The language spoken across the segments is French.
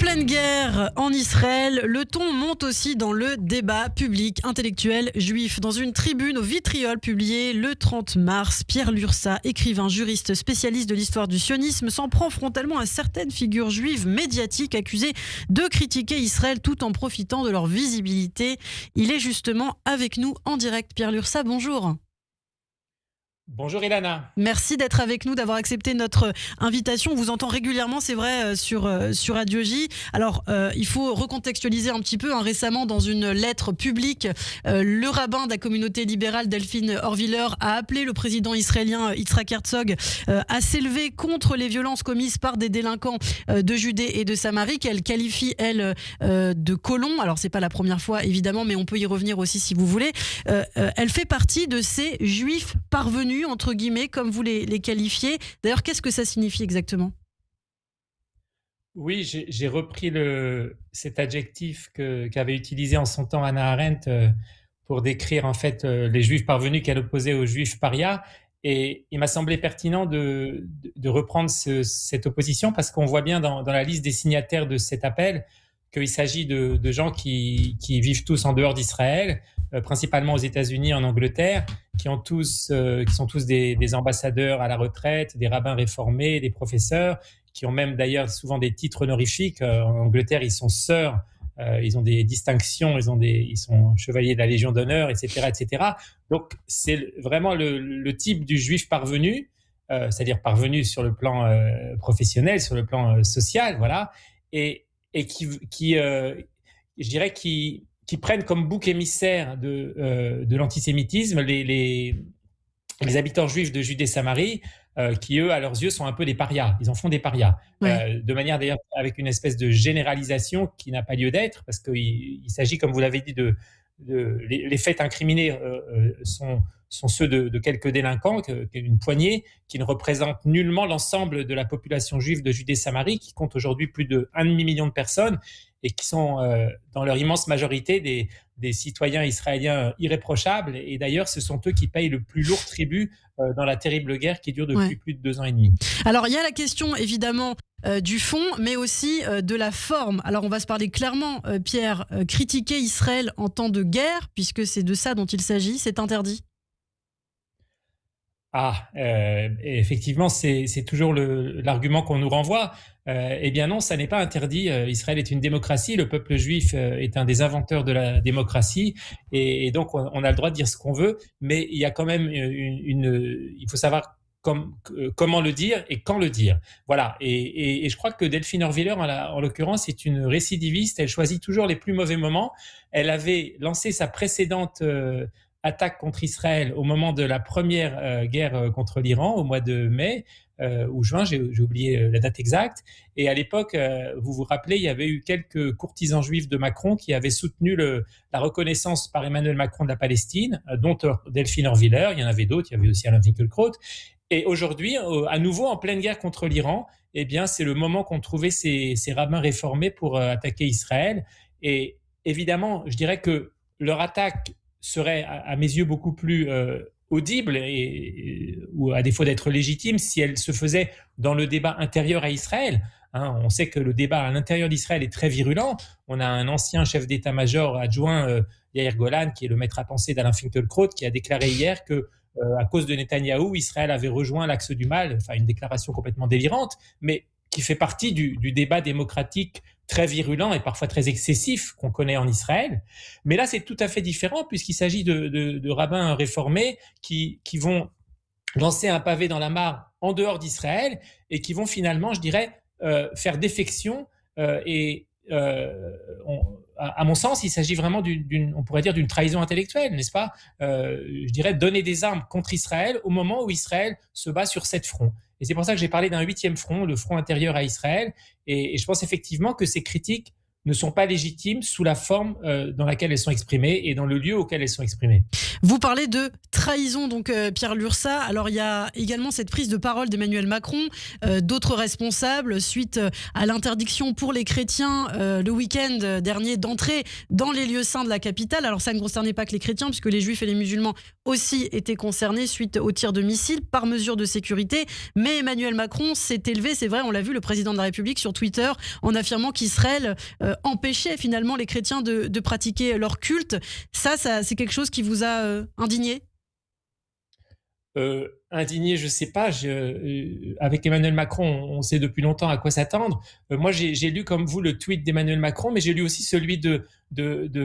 pleine guerre en Israël, le ton monte aussi dans le débat public intellectuel juif. Dans une tribune au Vitriol publiée le 30 mars, Pierre Lursa, écrivain, juriste, spécialiste de l'histoire du sionisme, s'en prend frontalement à certaines figures juives médiatiques accusées de critiquer Israël tout en profitant de leur visibilité. Il est justement avec nous en direct. Pierre Lursa, bonjour. Bonjour Ilana. Merci d'être avec nous, d'avoir accepté notre invitation. On vous entend régulièrement, c'est vrai, sur Radio J. Alors, il faut recontextualiser un petit peu. Récemment, dans une lettre publique, le rabbin de la communauté libérale, Delphine Horviller, a appelé le président israélien Yitzhak Herzog à s'élever contre les violences commises par des délinquants de Judée et de Samarie, qu'elle qualifie, elle, de colons. Alors, c'est pas la première fois, évidemment, mais on peut y revenir aussi si vous voulez. Elle fait partie de ces juifs parvenus, entre guillemets, comme vous les qualifiez. D'ailleurs, qu'est-ce que ça signifie exactement ? Oui, j'ai repris cet adjectif qu'avait utilisé en son temps Hannah Arendt pour décrire en fait les juifs parvenus qu'elle opposait aux juifs parias. Et il m'a semblé pertinent de reprendre cette opposition parce qu'on voit bien dans la liste des signataires de cet appel qu'il s'agit de gens qui vivent tous en dehors d'Israël, principalement aux États-Unis, en Angleterre, qui sont tous des ambassadeurs à la retraite, des rabbins réformés, des professeurs, qui ont même d'ailleurs souvent des titres honorifiques. En Angleterre, ils sont sœurs, ils ont des distinctions, ils sont chevaliers de la Légion d'honneur, etc., etc. Donc, c'est vraiment le type du juif parvenu, c'est-à-dire parvenu sur le plan professionnel, sur le plan social, voilà, et je dirais, qui prennent comme bouc émissaire de l'antisémitisme les habitants juifs de Judée-Samarie, qui, eux, à leurs yeux, sont un peu des parias. Ils en font des parias. Ouais. De manière, d'ailleurs, avec une espèce de généralisation qui n'a pas lieu d'être, parce qu'il s'agit, comme vous l'avez dit, les faits incriminés sont ceux de quelques délinquants, une poignée, qui ne représentent nullement l'ensemble de la population juive de Judée-Samarie, qui compte aujourd'hui plus de 1,5 million de personnes, et qui sont, dans leur immense majorité, des citoyens israéliens irréprochables. Et d'ailleurs, ce sont eux qui payent le plus lourd tribut dans la terrible guerre qui dure depuis plus de 2 ans et demi. Alors, il y a la question, évidemment, du fond, mais aussi de la forme. Alors, on va se parler clairement, Pierre. Critiquer Israël en temps de guerre, puisque c'est de ça dont il s'agit, c'est interdit. Effectivement, c'est toujours l'argument qu'on nous renvoie. Eh bien non, ça n'est pas interdit. Israël est une démocratie, le peuple juif est un des inventeurs de la démocratie, et donc on a le droit de dire ce qu'on veut, mais il y a quand même il faut savoir comment le dire et quand le dire. Voilà, et je crois que Delphine Horviller, en l'occurrence, est une récidiviste. Elle choisit toujours les plus mauvais moments. Elle avait lancé sa précédente attaque contre Israël au moment de la première guerre contre l'Iran, au mois de mai ou juin, j'ai oublié la date exacte. Et à l'époque, vous vous rappelez, il y avait eu quelques courtisans juifs de Macron qui avaient soutenu la reconnaissance par Emmanuel Macron de la Palestine, dont Delphine Horviller. Il y en avait d'autres, il y avait aussi Alain Finkielkraut. Et aujourd'hui, à nouveau en pleine guerre contre l'Iran, eh bien, c'est le moment qu'ont trouvé ces rabbins réformés pour attaquer Israël. Et évidemment, je dirais que leur attaque serait, à mes yeux, beaucoup plus audible ou à défaut d'être légitime si elle se faisait dans le débat intérieur à Israël. On sait que le débat à l'intérieur d'Israël est très virulent. On a un ancien chef d'état-major adjoint, Yair Golan, qui est le maître à penser d'Alain Finkielkraut, qui a déclaré hier que à cause de Netanyahou, Israël avait rejoint l'axe du mal, enfin une déclaration complètement délirante, mais qui fait partie du débat démocratique très virulent et parfois très excessif qu'on connaît en Israël. Mais là, c'est tout à fait différent puisqu'il s'agit de rabbins réformés qui vont lancer un pavé dans la mare en dehors d'Israël et qui vont finalement, je dirais, faire défection à mon sens, il s'agit vraiment on pourrait dire d'une trahison intellectuelle, n'est-ce pas ? Je dirais donner des armes contre Israël au moment où Israël se bat sur 7 fronts. Et c'est pour ça que j'ai parlé d'un 8e front, le front intérieur à Israël. Et je pense effectivement que ces critiques ne sont pas légitimes sous la forme dans laquelle elles sont exprimées et dans le lieu auquel elles sont exprimées. Vous parlez de trahison, donc Pierre Lurçat. Alors il y a également cette prise de parole d'Emmanuel Macron, d'autres responsables, suite à l'interdiction pour les chrétiens le week-end dernier d'entrer dans les lieux saints de la capitale. Alors ça ne concernait pas que les chrétiens, puisque les juifs et les musulmans aussi étaient concernés suite aux tirs de missiles par mesure de sécurité. Mais Emmanuel Macron s'est élevé, c'est vrai, on l'a vu, le président de la République sur Twitter, en affirmant qu'Israël empêchait finalement les chrétiens de pratiquer leur culte. Ça c'est quelque chose qui vous a indigné? Indigné, je sais pas. Avec Emmanuel Macron, on sait depuis longtemps à quoi s'attendre. Moi, j'ai lu comme vous le tweet d'Emmanuel Macron, mais j'ai lu aussi celui de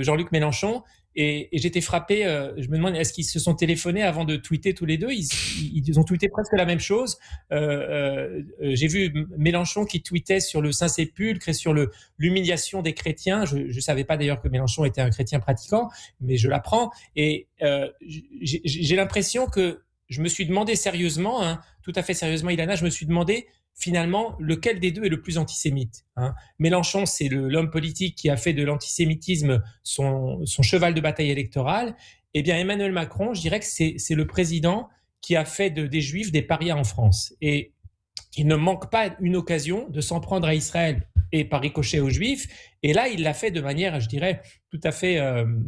Jean-Luc Mélenchon. Et j'étais frappé. Je me demande, est-ce qu'ils se sont téléphonés avant de tweeter tous les deux? Ils ont tweeté presque la même chose. J'ai vu Mélenchon qui tweetait sur le Saint-Sépulcre et sur l'humiliation des chrétiens. Je savais pas d'ailleurs que Mélenchon était un chrétien pratiquant, mais je l'apprends. Et j'ai l'impression que je me suis demandé sérieusement, tout à fait sérieusement, Ilana, je me suis demandé finalement lequel des deux est le plus antisémite. Mélenchon, c'est l'homme politique qui a fait de l'antisémitisme son cheval de bataille électoral. Eh bien, Emmanuel Macron, je dirais que c'est le président qui a fait des Juifs des parias en France. Et il ne manque pas une occasion de s'en prendre à Israël et par ricochet aux Juifs. Et là, il l'a fait de manière, je dirais, tout à fait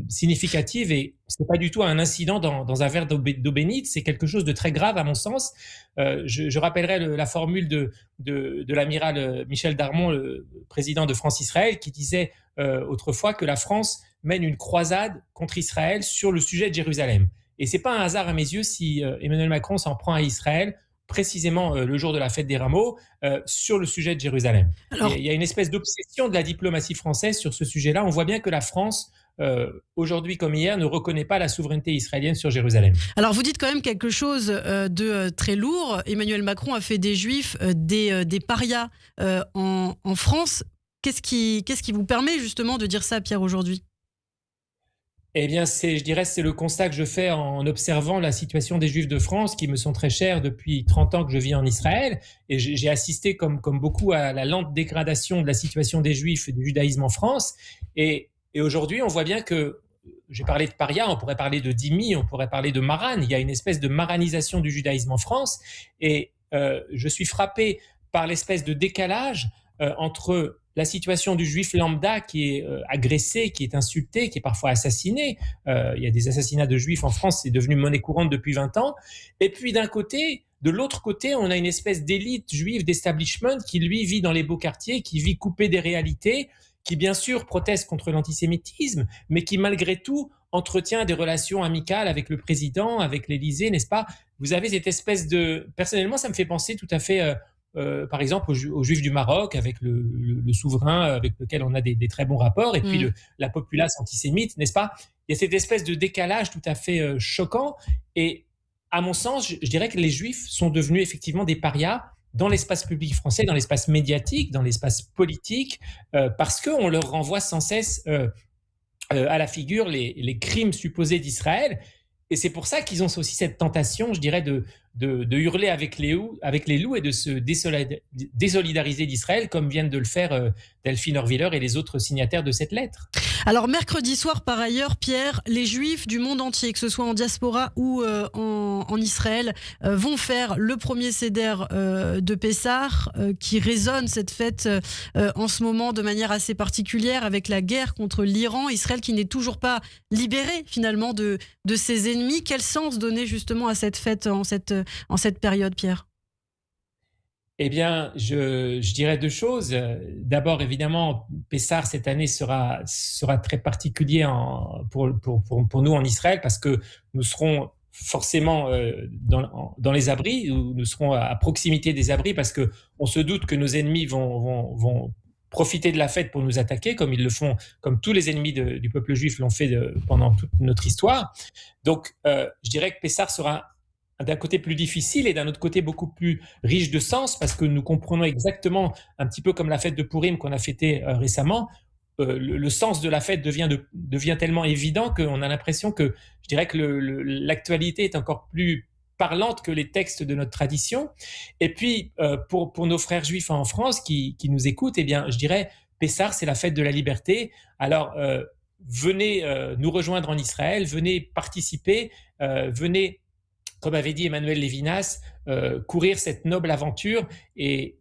significative. Et c'est pas du tout un incident dans un verre d'eau bénite. C'est quelque chose de très grave, à mon sens. Je rappellerai la formule de l'amiral Michel Darmon, le président de France-Israël, qui disait autrefois que la France mène une croisade contre Israël sur le sujet de Jérusalem. Et c'est pas un hasard à mes yeux si Emmanuel Macron s'en prend à Israël précisément le jour de la fête des Rameaux, sur le sujet de Jérusalem. Alors, il y a une espèce d'obsession de la diplomatie française sur ce sujet-là. On voit bien que la France, aujourd'hui comme hier, ne reconnaît pas la souveraineté israélienne sur Jérusalem. Alors vous dites quand même quelque chose de très lourd. Emmanuel Macron a fait des Juifs des parias en France. Qu'est-ce qui vous permet justement de dire ça, Pierre, aujourd'hui ? Eh bien, je dirais, c'est le constat que je fais en observant la situation des Juifs de France, qui me sont très chers depuis 30 ans que je vis en Israël. Et j'ai assisté, comme beaucoup, à la lente dégradation de la situation des Juifs et du judaïsme en France. Et aujourd'hui, on voit bien que, j'ai parlé de paria, on pourrait parler de dhimmi, on pourrait parler de maran. Il y a une espèce de maranisation du judaïsme en France. Et je suis frappé par l'espèce de décalage entre la situation du juif lambda qui est agressé, qui est insulté, qui est parfois assassiné. Il y a des assassinats de juifs en France, c'est devenu monnaie courante depuis 20 ans. Et puis de l'autre côté, on a une espèce d'élite juive, d'establishment qui, lui, vit dans les beaux quartiers, qui vit coupé des réalités, qui, bien sûr, proteste contre l'antisémitisme, mais qui, malgré tout, entretient des relations amicales avec le président, avec l'Élysée, n'est-ce pas? Vous avez cette espèce de... Personnellement, ça me fait penser tout à fait... par exemple aux Juifs du Maroc, avec le souverain avec lequel on a des très bons rapports, et puis la populace antisémite, n'est-ce pas? Il y a cette espèce de décalage tout à fait choquant, et à mon sens, je dirais que les Juifs sont devenus effectivement des parias dans l'espace public français, dans l'espace médiatique, dans l'espace politique, parce qu'on leur renvoie sans cesse à la figure les crimes supposés d'Israël. Et c'est pour ça qu'ils ont aussi cette tentation, je dirais, de hurler avec les loups et de se désolidariser d'Israël, comme viennent de le faire Delphine Orwiller et les autres signataires de cette lettre. Alors, mercredi soir, par ailleurs, Pierre, les Juifs du monde entier, que ce soit en diaspora ou en Israël, vont faire le premier Seder de Pessah, qui résonne cette fête en ce moment de manière assez particulière avec la guerre contre l'Iran. Israël qui n'est toujours pas libéré, finalement, de ses ennemis. Quel sens donner justement à cette fête en cette période, Pierre ? Eh bien, je dirais deux choses. D'abord, évidemment, Pessah cette année sera très particulier pour nous en Israël, parce que nous serons forcément dans les abris, ou nous serons à proximité des abris, parce que on se doute que nos ennemis vont profiter de la fête pour nous attaquer, comme ils le font, comme tous les ennemis du peuple juif l'ont fait pendant toute notre histoire. Donc, je dirais que Pessah sera d'un côté plus difficile et d'un autre côté beaucoup plus riche de sens, parce que nous comprenons exactement, un petit peu comme la fête de Purim qu'on a fêtée récemment, le sens de la fête devient tellement évident qu'on a l'impression que, je dirais que l'actualité est encore plus parlante que les textes de notre tradition. Et puis, pour nos frères juifs en France qui nous écoutent, eh bien, je dirais, Pessah, c'est la fête de la liberté. Alors, venez nous rejoindre en Israël, venez participer, venez, comme avait dit Emmanuel Lévinas, courir cette noble aventure. Et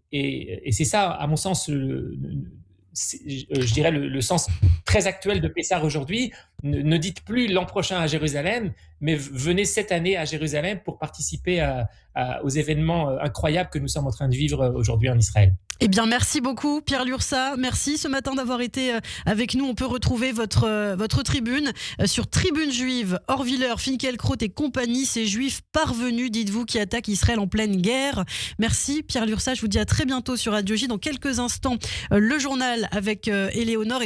c'est ça, à mon sens, je dirais le sens très actuel de Pessah aujourd'hui. Ne dites plus l'an prochain à Jérusalem, mais venez cette année à Jérusalem pour participer aux événements incroyables que nous sommes en train de vivre aujourd'hui en Israël. Eh bien, merci beaucoup, Pierre Lursa. Merci ce matin d'avoir été avec nous. On peut retrouver votre tribune sur Tribune Juive, Horviller, Finkielkraut et compagnie. Ces Juifs parvenus, dites-vous, qui attaquent Israël en pleine guerre. Merci, Pierre Lursa. Je vous dis à très bientôt sur Radio J. Dans quelques instants, le journal avec Éléonore.